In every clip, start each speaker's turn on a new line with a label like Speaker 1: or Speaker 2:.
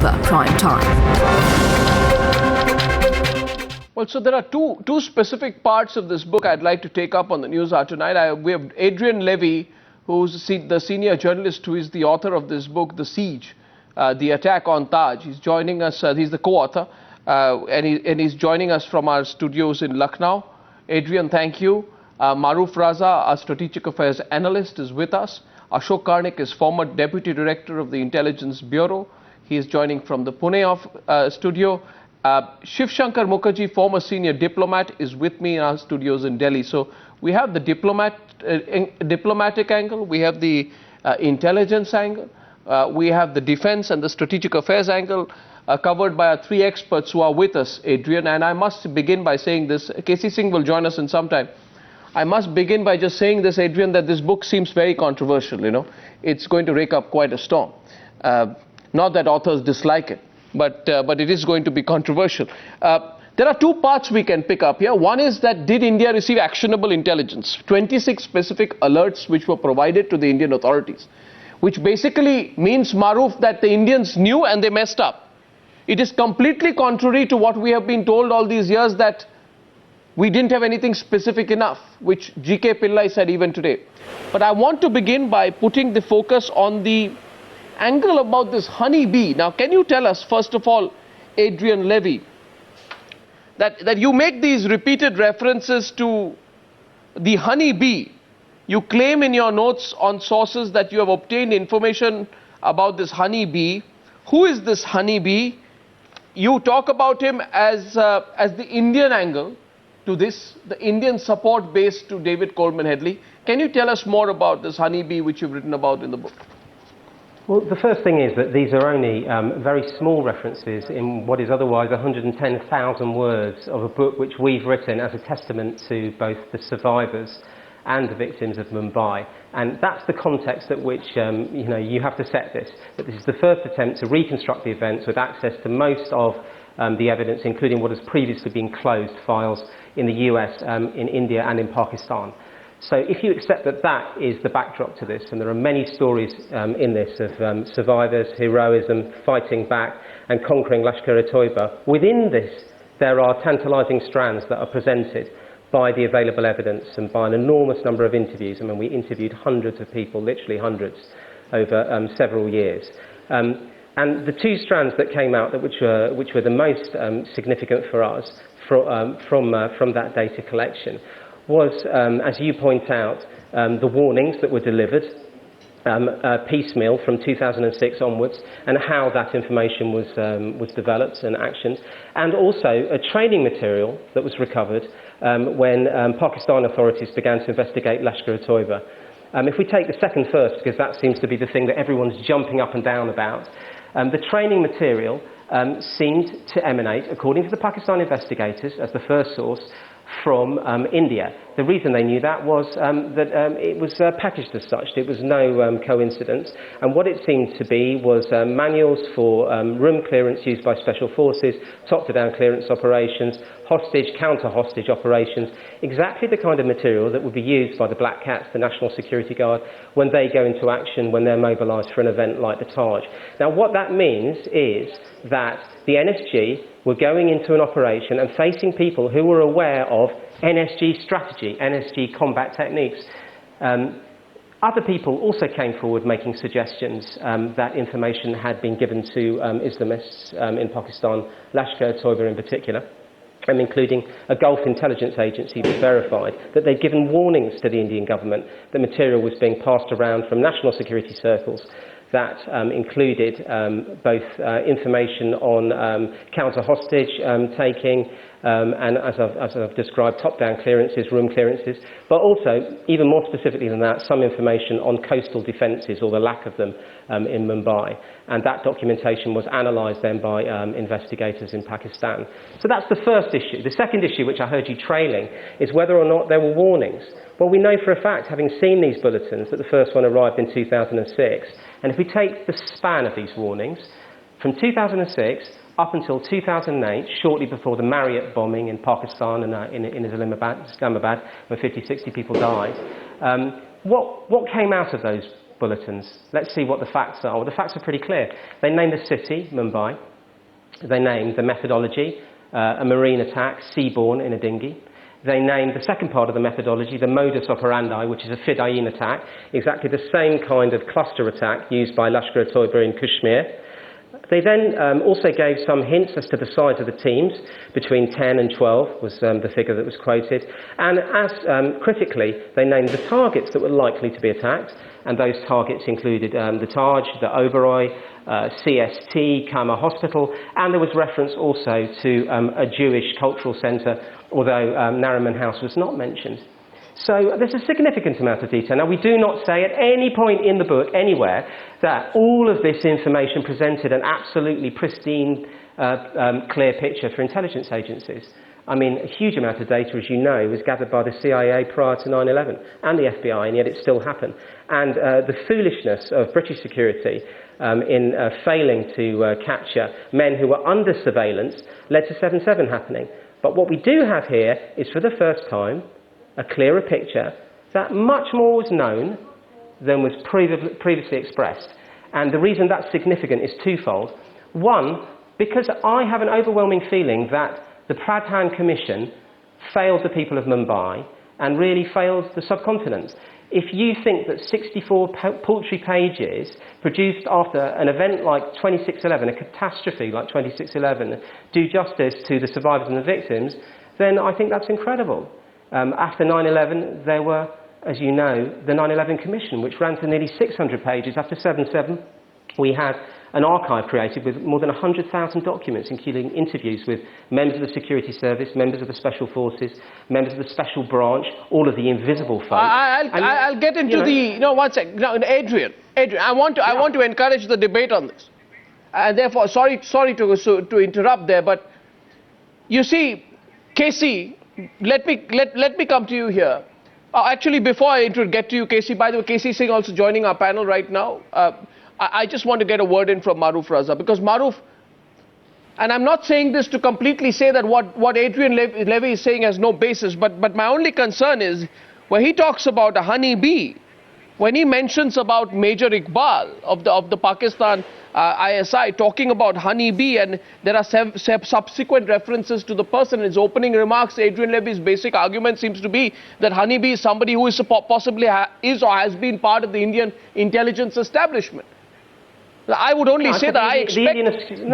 Speaker 1: Super Prime Time.
Speaker 2: Well, so there are two specific parts of this book I'd like to take up on the News Hour tonight. We have Adrian Levy, who's the senior journalist who is the author of this book, The Siege, The Attack on Taj. He's joining us, he's the co-author, and he's joining us from our studios in Lucknow. Adrian, thank you. Maruf Raza, our strategic affairs analyst, is with us. Ashok Karnik is former deputy director of the Intelligence Bureau. He is joining from the Pune studio. Shiv Shankar Mukherjee, former senior diplomat, is with me in our studios in Delhi. So we have the diplomatic angle, we have the intelligence angle, we have the defense and the strategic affairs angle covered by our three experts who are with us, Adrian. And I must begin by saying this. KC Singh will join us in some time. I must begin by just saying this, Adrian, that this book seems very controversial, you know. It's going to rake up quite a storm. Not that authors dislike it, but it is going to be controversial. There are two parts we can pick up here. One is that did India receive actionable intelligence? 26 specific alerts which were provided to the Indian authorities, which basically means, Maruf, that the Indians knew and they messed up. It is completely contrary to what we have been told all these years, that we didn't have anything specific enough, which G.K. Pillai said even today. But I want to begin by putting the focus on the angle about this honey bee. Now, can you tell us, first of all, Adrian Levy, that you make these repeated references to the honey bee. You claim in your notes on sources that you have obtained information about this honey bee. Who is this honey bee? You talk about him as the Indian angle to this, the Indian support base to David Coleman Headley. Can you tell us more about this honey bee which you've written about in the book?
Speaker 3: Well, the first thing is that these are only very small references in what is otherwise 110,000 words of a book which we've written as a testament to both the survivors and the victims of Mumbai. And that's the context at which you have to set this. That this is the first attempt to reconstruct the events with access to most of the evidence, including what has previously been closed files in the US, in India and in Pakistan. So if you accept that that is the backdrop to this, and there are many stories in this of survivors, heroism, fighting back and conquering Lashkar-e-Toiba, within this there are tantalising strands that are presented by the available evidence and by an enormous number of interviews. I mean, we interviewed hundreds of people, literally hundreds, over several years. And the two strands that came out, which were the most significant for us from that data collection, was, as you point out, the warnings that were delivered piecemeal from 2006 onwards, and how that information was developed and actioned, and also a training material that was recovered when Pakistan authorities began to investigate Lashkar-e-Toiba. If we take the second first, because that seems to be the thing that everyone's jumping up and down about, the training material seemed to emanate, according to the Pakistan investigators, as the first source, from India. The reason they knew that was that it was packaged as such. It was no coincidence. And what it seemed to be was manuals for room clearance used by special forces, top-to-down clearance operations, hostage, counter-hostage operations, exactly the kind of material that would be used by the Black Cats, the National Security Guard, when they go into action, when they're mobilised for an event like the Taj. Now, what that means is that the NSG were going into an operation and facing people who were aware of NSG strategy, NSG combat techniques. Other people also came forward making suggestions that information had been given to Islamists in Pakistan, Lashkar-e-Toiba in particular, including a Gulf intelligence agency that verified that they'd given warnings to the Indian government that material was being passed around from national security circles that included both information on counter-hostage taking and, as I've described, top-down clearances, room clearances, but also, even more specifically than that, some information on coastal defences, or the lack of them, in Mumbai. And that documentation was analysed then by investigators in Pakistan. So that's the first issue. The second issue, which I heard you trailing, is whether or not there were warnings. Well, we know for a fact, having seen these bulletins, that the first one arrived in 2006. And if we take the span of these warnings, from 2006 up until 2008, shortly before the Marriott bombing in Pakistan and in Islamabad, where 50, 60 people died, what came out of those bulletins. Let's see what the facts are. Well, the facts are pretty clear. They named the city, Mumbai. They named the methodology, a marine attack, seaborne in a dinghy. They named the second part of the methodology, the modus operandi, which is a Fedayeen attack, exactly the same kind of cluster attack used by Lashkar-e-Toiba in Kashmir. They then also gave some hints as to the size of the teams, between 10 and 12 was the figure that was quoted. And as critically, they named the targets that were likely to be attacked, and those targets included the Taj, the Oberoi, CST, Kama Hospital, and there was reference also to a Jewish cultural centre, although Nariman House was not mentioned. So there's a significant amount of detail. Now, we do not say at any point in the book, anywhere, that all of this information presented an absolutely pristine, clear picture for intelligence agencies. I mean, a huge amount of data, as you know, was gathered by the CIA prior to 9/11 and the FBI, and yet it still happened. And the foolishness of British security in failing to capture men who were under surveillance led to 7/7 happening. But what we do have here is, for the first time, a clearer picture that much more was known than was previously expressed. And the reason that's significant is twofold. One, because I have an overwhelming feeling that the Pradhan Commission failed the people of Mumbai and really failed the subcontinent. If you think that 64 paltry pages produced after an event like 26/11, a catastrophe like 26/11, do justice to the survivors and the victims, then I think that's incredible. After 9/11, there were, as you know, the 9/11 Commission, which ran to nearly 600 pages. After 7/7, we had an archive created with more than 100,000 documents, including interviews with members of the security service, members of the special forces, members of the special branch, all of the invisible folk.
Speaker 2: I'll get into one second. No, Adrian, I want to encourage the debate on this. And therefore, sorry to interrupt there, but you see, Casey, let me come to you here. Actually, before I get to you, Casey, by the way, Casey Singh also joining our panel right now. I just want to get a word in from Maroof Raza, because Maroof, and I'm not saying this to completely say that what Adrian Levy is saying has no basis, but my only concern is when he talks about a honeybee, when he mentions about Major Iqbal of the Pakistan ISI talking about honeybee, and there are subsequent references to the person in his opening remarks, Adrian Levy's basic argument seems to be that honeybee is somebody who is possibly is or has been part of the Indian intelligence establishment. I would only say that I expect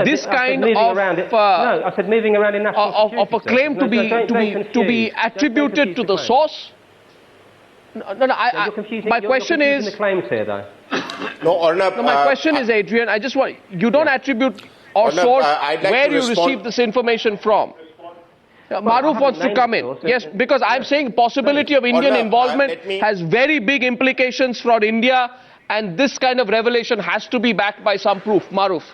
Speaker 2: this kind of
Speaker 3: I said moving around in national
Speaker 2: of a claim to be attributed to the source. My question is.
Speaker 3: The claims here, though.
Speaker 2: My question is, Adrian, I just want you don't attribute or source where you received this information from. Maroof wants to come in. Yes, because I'm saying possibility of Indian involvement has very big implications for India. And this kind of revelation has to be backed by some proof. Maroof.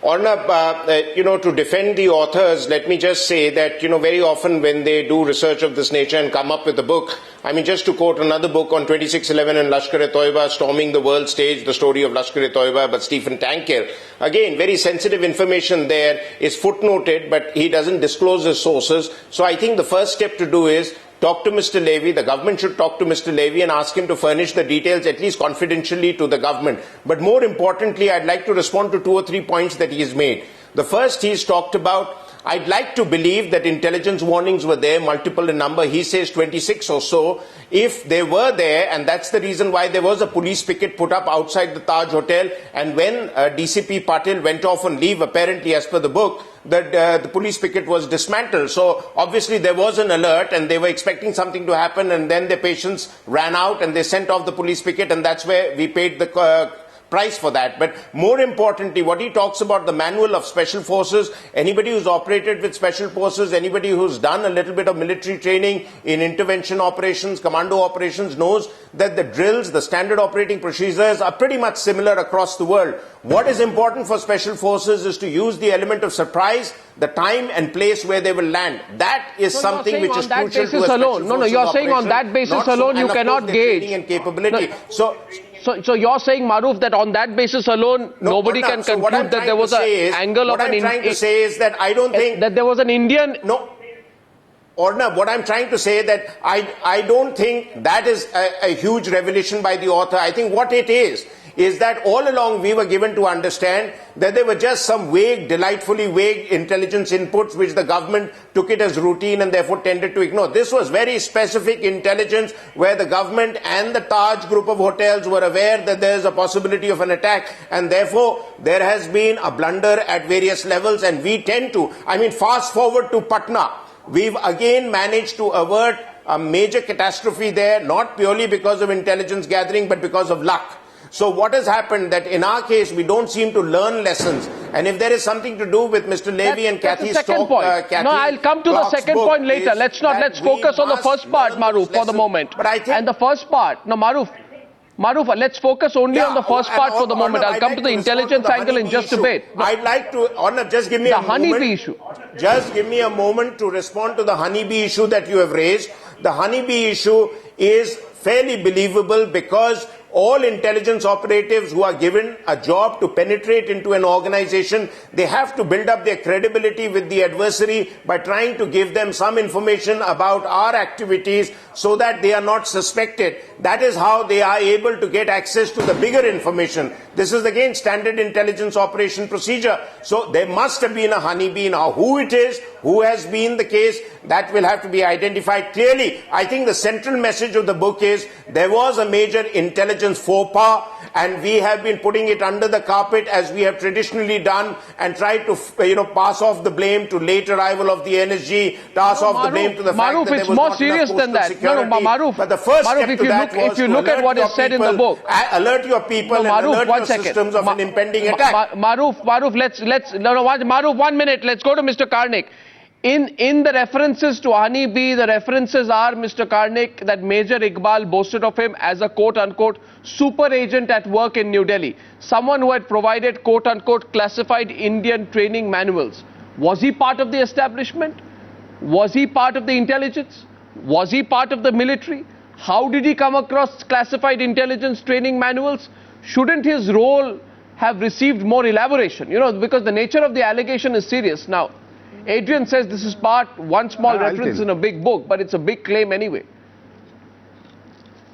Speaker 4: To defend the authors, let me just say that, very often when they do research of this nature and come up with a book, I mean, just to quote another book on 26/11 and Lashkar-e-Toiba storming the world stage, the story of Lashkar-e-Toiba, but Stephen Tankir, again, very sensitive information there is footnoted, but he doesn't disclose his sources. So I think the first step to do is talk to Mr. Levy. The government should talk to Mr. Levy and ask him to furnish the details, at least confidentially, to the government. But more importantly, I'd like to respond to 2 or 3 points that he has made. The first, he's talked about, I'd like to believe that intelligence warnings were there, multiple in number. He says 26 or so. If they were there, and that's the reason why there was a police picket put up outside the Taj Hotel, and when DCP Patil went off on leave, apparently as per the book, the police picket was dismantled. So obviously there was an alert and they were expecting something to happen, and then their patience ran out and they sent off the police picket, and that's where we paid the price for that. But more importantly, what he talks about, the manual of special forces, anybody who's operated with special forces, anybody who's done a little bit of military training in intervention operations, commando operations, knows that the drills, the standard operating procedures are pretty much similar across the world. What is important for special forces is to use the element of surprise, the time and place where they will land. That is something which is crucial to a special forces
Speaker 2: you're saying on that basis alone you cannot gauge
Speaker 4: and capability.
Speaker 2: So you're saying, Maroof, that on that basis alone, nobody can conclude that there was an angle of an...
Speaker 4: What I'm trying to say is that I don't think...
Speaker 2: That there was an Indian...
Speaker 4: Orna, what I'm trying to say that I don't think that is a huge revelation by the author. I think what it is that all along we were given to understand that there were just some vague, delightfully vague intelligence inputs which the government took it as routine and therefore tended to ignore. This was very specific intelligence where the government and the Taj group of hotels were aware that there is a possibility of an attack, and therefore there has been a blunder at various levels, and we tend to, fast forward to Patna. We've again managed to avert a major catastrophe there, not purely because of intelligence gathering, but because of luck. So what has happened that in our case, we don't seem to learn lessons. And if there is something to do with Mr. Levy and Kathy
Speaker 2: Stock, no, I'll come to the second point later. Let's focus on the first part, Maruf, for the moment.
Speaker 4: But I think,
Speaker 2: and the first part, no, Maruf, let's focus only on the first part for the moment. I'll come to the intelligence angle in just a bit.
Speaker 4: I'd like to, just give me a moment.
Speaker 2: The honeybee issue.
Speaker 4: Just give me a moment to respond to the honeybee issue that you have raised. The honeybee issue is fairly believable because all intelligence operatives who are given a job to penetrate into an organization, they have to build up their credibility with the adversary by trying to give them some information about our activities so that they are not suspected. That is how they are able to get access to the bigger information. This is again standard intelligence operation procedure. So there must have been a honeybee. Now who it is, who has been the case, that will have to be identified clearly. I think the central message of the book is there was a major intelligence faux pas, and we have been putting it under the carpet as we have traditionally done and tried to pass off the blame to late arrival of the NSG, pass off the blame to the fact that there was not enough postal security.
Speaker 2: Maruf,
Speaker 4: but the first step
Speaker 2: if
Speaker 4: to
Speaker 2: you
Speaker 4: that
Speaker 2: look,
Speaker 4: was
Speaker 2: if you look at what is said in the book,
Speaker 4: alert your people and alert your systems of an impending attack.
Speaker 2: Maruf, Maruf, 1 minute. Let's go to Mr. Karnik. In the references to honeybee, the references are, Mr. Karnik, that Major Iqbal boasted of him as a quote-unquote super agent at work in New Delhi. Someone who had provided quote-unquote classified Indian training manuals. Was he part of the establishment? Was he part of the intelligence? Was he part of the military? How did he come across classified intelligence training manuals? Shouldn't his role have received more elaboration? Because the nature of the allegation is serious. Now, Adrian says this is one small reference in a big book, but it's a big claim anyway.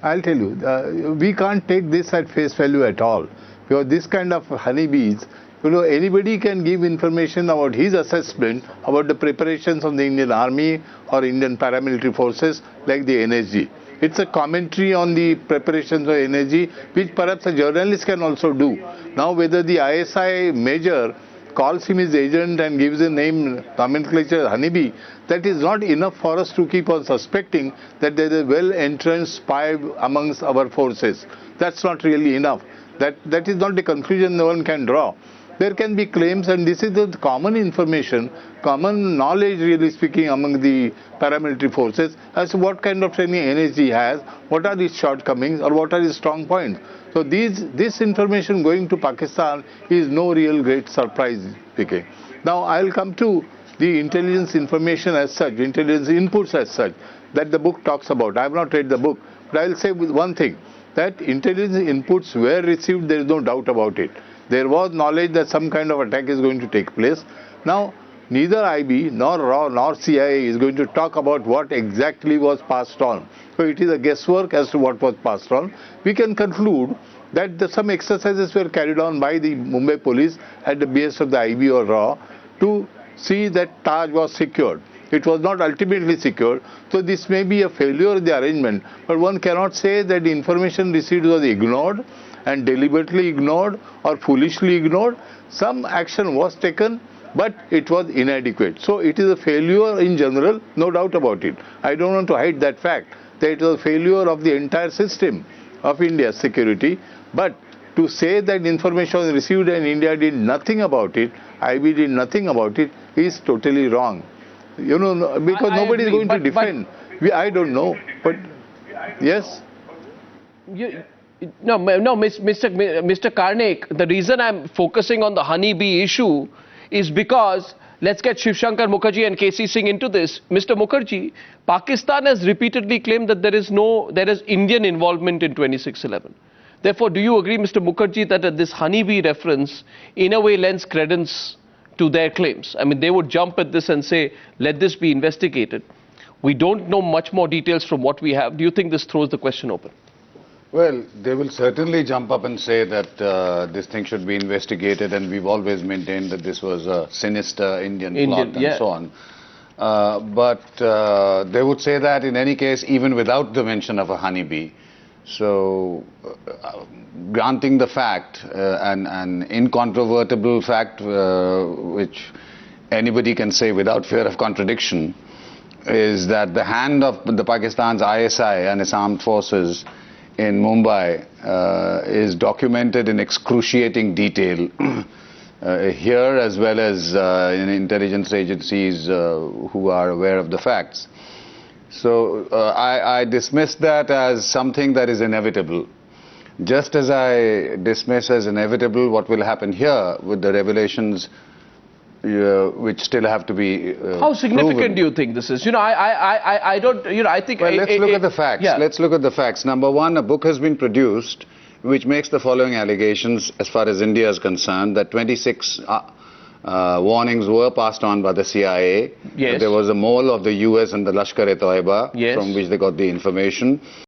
Speaker 5: I'll tell you, we can't take this at face value at all. Because this kind of honeybees, anybody can give information about his assessment about the preparations of the Indian Army or Indian paramilitary forces like the NSG. It's a commentary on the preparations of NSG, which perhaps a journalist can also do. Now, whether the ISI major calls him his agent and gives a name nomenclature honeybee, that is not enough for us to keep on suspecting that there is a well-entrenched spy amongst our forces. That's not really enough. That is not the conclusion no one can draw. There can be claims, and this is the common information, common knowledge really speaking among the paramilitary forces as to what kind of training NSG has, what are its shortcomings or what are its strong points. So this information going to Pakistan is no real great surprise speaking. Now I'll come to the intelligence information as such, intelligence inputs as such, that the book talks about. I have not read the book, but I'll say with one thing, that intelligence inputs were received, there is no doubt about it. There was knowledge that some kind of attack is going to take place. Now, neither IB nor RAW nor CIA is going to talk about what exactly was passed on. So it is a guesswork as to what was passed on. We can conclude that some exercises were carried on by the Mumbai police at the base of the IB or RAW to see that Taj was secured. It was not ultimately secured, so this may be a failure of the arrangement, but one cannot say that the information received was ignored and deliberately ignored or foolishly ignored. Some action was taken, but it was inadequate. So it is a failure in general, no doubt about it. I don't want to hide that fact, that it was a failure of the entire system of India's security, but to say that information was received and India did nothing about it, IB did nothing about it, is totally wrong. Because nobody is going to defend. I don't know, but yes.
Speaker 2: No, Mr. Karnik, the reason I'm focusing on the honeybee issue is because, let's get Shiv Shankar Mukherjee and KC Singh into this. Mr. Mukherjee, Pakistan has repeatedly claimed that there is Indian involvement in 26/11. Therefore, do you agree, Mr. Mukherjee, that this honeybee reference in a way lends credence to their claims? I mean, they would jump at this and say, let this be investigated. We don't know much more details from what we have. Do you think this throws the question open?
Speaker 6: Well, they will certainly jump up and say that this thing should be investigated, and we've always maintained that this was a sinister Indian plot and so on. But they would say that in any case, even without the mention of a honeybee. So, granting the fact, an incontrovertible fact, which anybody can say without fear of contradiction, is that the hand of the Pakistan's ISI and its armed forces in Mumbai is documented in excruciating detail here, as well as in intelligence agencies who are aware of the facts. So I dismiss that as something that is inevitable. Just as I dismiss as inevitable what will happen here with the revelations which still have to be
Speaker 2: How significant
Speaker 6: proven.
Speaker 2: do you think this is? I don't, I think...
Speaker 6: Well, let's look at the facts.
Speaker 2: Yeah.
Speaker 6: Let's look at the facts. Number one, a book has been produced which makes the following allegations as far as India is concerned, that 26 warnings were passed on by the CIA.
Speaker 2: Yes.
Speaker 6: There was a mole of the US and the Lashkar-e-Toiba
Speaker 2: Yes.
Speaker 6: from which they got the information.